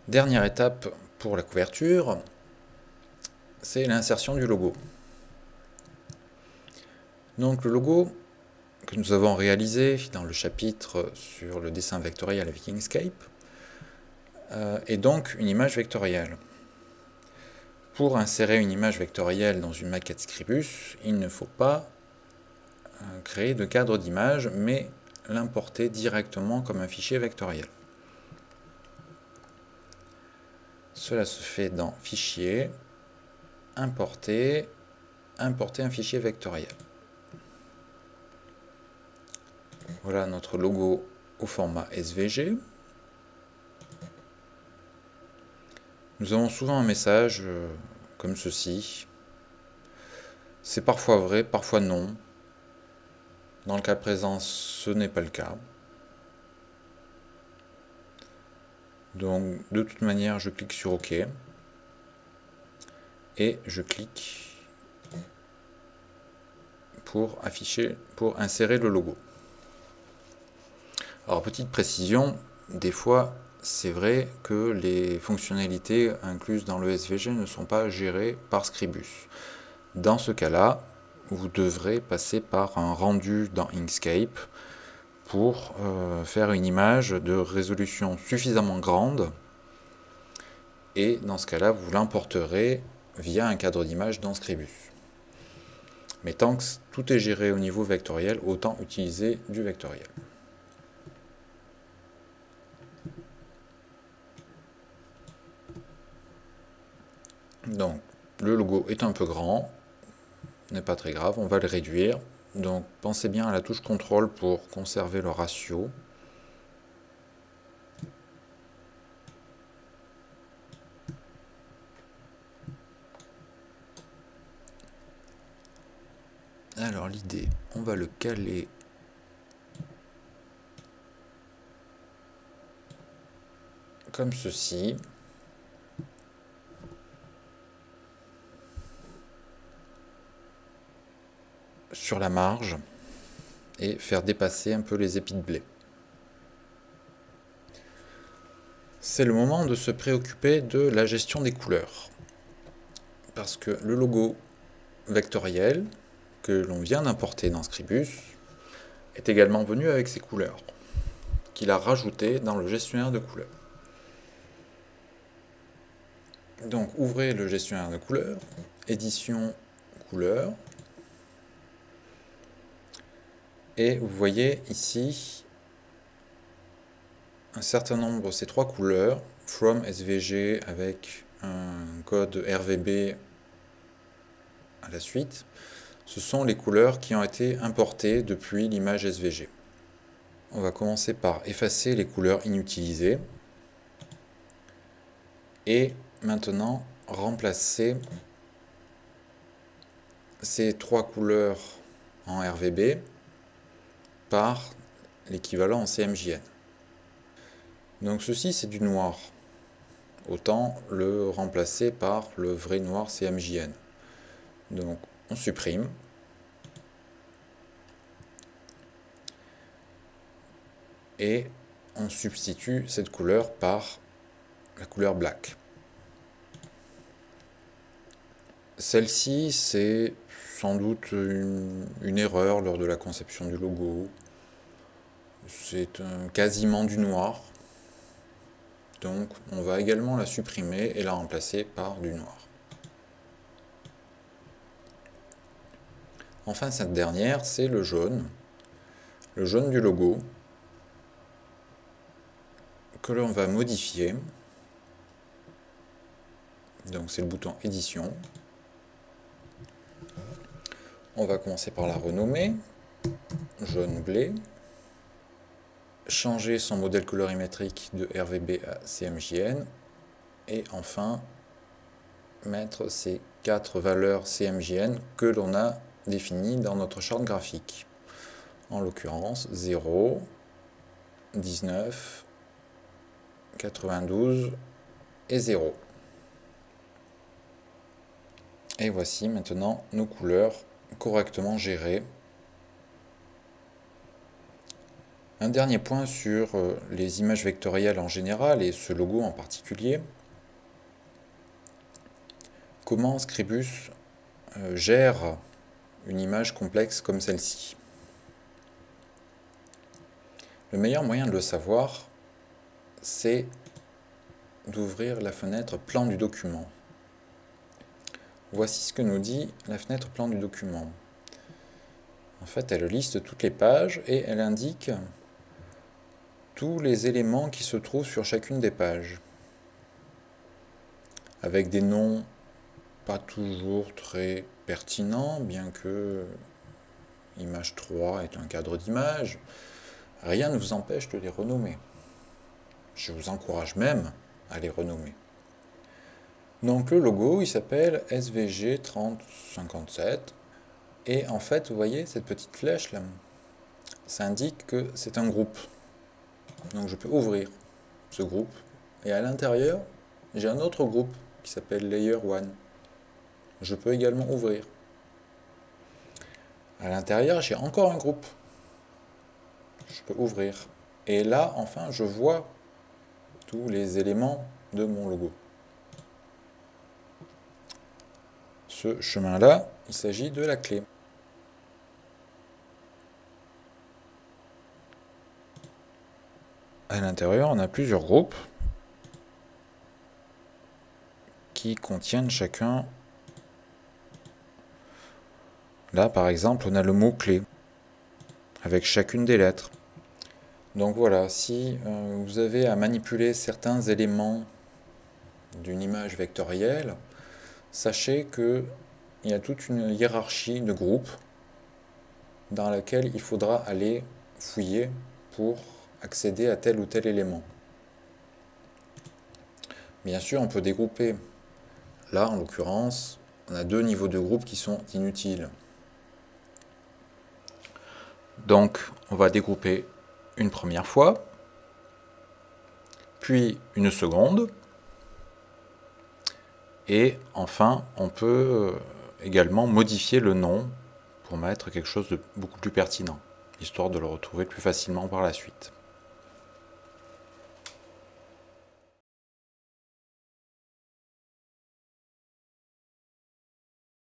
Dernière étape pour la couverture, c'est l'insertion du logo. Donc le logo que nous avons réalisé dans le chapitre sur le dessin vectoriel avec Inkscape est donc une image vectorielle. Pour insérer une image vectorielle dans une maquette Scribus, il ne faut pas créer de cadre d'image, mais l'importer directement comme un fichier vectoriel. Cela se fait dans Fichier, Importer, Importer un fichier vectoriel. Voilà notre logo au format SVG. Nous avons souvent un message comme ceci. C'est parfois vrai, parfois non. Dans le cas présent, ce n'est pas le cas. Donc, de toute manière, je clique sur OK. Et je clique pour insérer le logo. Alors, petite précision, des fois, c'est vrai que les fonctionnalités incluses dans le SVG ne sont pas gérées par Scribus. Dans ce cas-là, vous devrez passer par un rendu dans Inkscape pour faire une image de résolution suffisamment grande. Et dans ce cas-là, vous l'importerez via un cadre d'image dans Scribus. Mais tant que tout est géré au niveau vectoriel, autant utiliser du vectoriel. Donc, le logo est un peu grand, n'est pas très grave, on va le réduire. Donc, pensez bien à la touche CTRL pour conserver le ratio. Alors, l'idée, on va le caler comme ceci. Sur la marge et faire dépasser un peu les épis de blé. C'est le moment de se préoccuper de la gestion des couleurs. Parce que le logo vectoriel que l'on vient d'importer dans Scribus est également venu avec ses couleurs, qu'il a rajoutées dans le gestionnaire de couleurs. Donc ouvrez le gestionnaire de couleurs, édition couleurs, et vous voyez ici un certain nombre, ces trois couleurs, from SVG avec un code RVB à la suite, ce sont les couleurs qui ont été importées depuis l'image SVG. On va commencer par effacer les couleurs inutilisées et maintenant remplacer ces trois couleurs en RVB par l'équivalent en CMJN. Donc ceci c'est du noir, autant le remplacer par le vrai noir CMJN. Donc on supprime. Et on substitue cette couleur par la couleur black. Celle-ci, c'est sans doute une erreur lors de la conception du logo. C'est quasiment du noir. Donc on va également la supprimer et la remplacer par du noir. Enfin, cette dernière, c'est le jaune du logo, que l'on va modifier. Donc c'est le bouton édition. On va commencer par la renommer, jaune blé, changer son modèle colorimétrique de RVB à CMJN, et enfin mettre ces 4 valeurs CMJN que l'on a définies dans notre charte graphique. En l'occurrence 0, 19, 92 et 0. Et voici maintenant nos couleurs correctement gérées. Un dernier point sur les images vectorielles en général et ce logo en particulier. Comment Scribus gère une image complexe comme celle-ci? Le meilleur moyen de le savoir, c'est d'ouvrir la fenêtre Plan du document. Voici ce que nous dit la fenêtre Plan du document. En fait, elle liste toutes les pages et elle indique tous les éléments qui se trouvent sur chacune des pages, avec des noms pas toujours très pertinents, bien que image 3 est un cadre d'image. Rien ne vous empêche de les renommer. Je vous encourage même à les renommer. Donc le logo, il s'appelle SVG 3057. Et en fait, vous voyez cette petite flèche là, ça indique que c'est un groupe. Donc je peux ouvrir ce groupe. Et à l'intérieur, j'ai un autre groupe qui s'appelle Layer 1. Je peux également ouvrir. À l'intérieur, j'ai encore un groupe. Je peux ouvrir. Et là, enfin, je vois tous les éléments de mon logo. Ce chemin-là, il s'agit de la clé. À l'intérieur, on a plusieurs groupes qui contiennent chacun. Là, par exemple, on a le mot-clé avec chacune des lettres. Donc voilà, si vous avez à manipuler certains éléments d'une image vectorielle, sachez qu'il y a toute une hiérarchie de groupes dans laquelle il faudra aller fouiller pour accéder à tel ou tel élément. Bien sûr, on peut dégrouper. Là, en l'occurrence, on a deux niveaux de groupe qui sont inutiles. Donc, on va dégrouper une première fois, puis une seconde, et enfin, on peut également modifier le nom pour mettre quelque chose de beaucoup plus pertinent, histoire de le retrouver plus facilement par la suite.